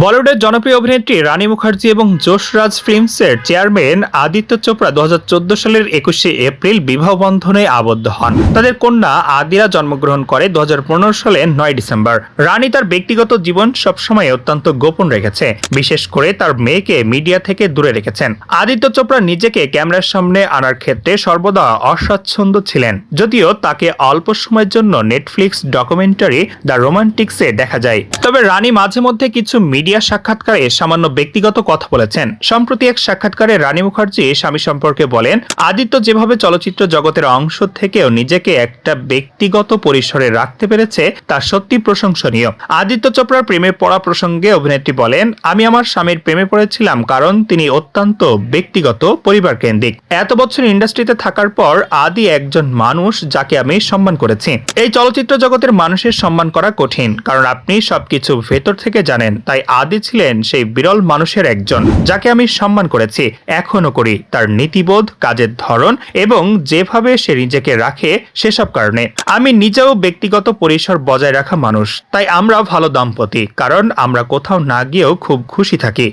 বলিউডের জনপ্রিয় অভিনেত্রী রানী মুখার্জি এবং যশরাজ ফিল্মসের চেয়ারম্যান আদিত্য চোপড়া 2014 সালের 21শে এপ্রিল বিবাহ বন্ধনে আবদ্ধ হন। তাদের কন্যা আদিরা জন্মগ্রহণ করে 2015 সালে 9 ডিসেম্বর। রানী তার ব্যক্তিগত জীবন সবসময় অত্যন্ত গোপন রেখেছে, বিশেষ করে তার মেয়েকে মিডিয়া থেকে দূরে রেখেছেন। আদিত্য চোপড়া নিজেকে ক্যামেরার সামনে আনার ক্ষেত্রে সর্বদা অস্বাচ্ছন্দ্য ছিলেন, যদিও তাকে অল্প সময়ের জন্য নেটফ্লিক্স ডকুমেন্টারি দ্য রোমান্টিক্সে দেখা যায়। তবে রানী মাঝে মধ্যে কিছু মিডিয়া সাক্ষাৎকারে সামান্য ব্যক্তিগত কথা বলেছেন। সম্প্রতি এক সাক্ষাৎকারে রানী মুখার্জি স্বামী সম্পর্কে বলেন, আদিত্য যেভাবে চলচ্চিত্র জগতের অংশ থেকেও নিজেকে একটা ব্যক্তিগত পরিসরে রাখতে পেরেছে তা সত্যি প্রশংসনীয়। আদিত্য চোপড়ার প্রেমে পড়া প্রসঙ্গে অভিনেত্রী বলেন, আমি আমার স্বামীর প্রেমে পড়েছিলাম কারণ তিনি অত্যন্ত ব্যক্তিগত, পরিবার কেন্দ্রিক। এত বছর ইন্ডাস্ট্রিতে থাকার পর আদি একজন মানুষ যাকে আমি সম্মান করেছি। এই চলচ্চিত্র জগতের মানুষের সম্মান করা কঠিন, কারণ আপনি সবকিছু ভেতর থেকে জানেন। তাই আদি ছিলেন সেই বিরল মানুষের একজন যাকে আমি সম্মান করেছি, এখনো করি। তার নীতিবোধ, কাজের ধরন এবং যেভাবে সে নিজেকে রাখে, সেসব কারণে আমি নিজেও ব্যক্তিগত পরিসর বজায় রাখা মানুষ। তাই আমরা ভালো দম্পতি, কারণ আমরা কোথাও না গিয়েও খুব খুশি থাকি।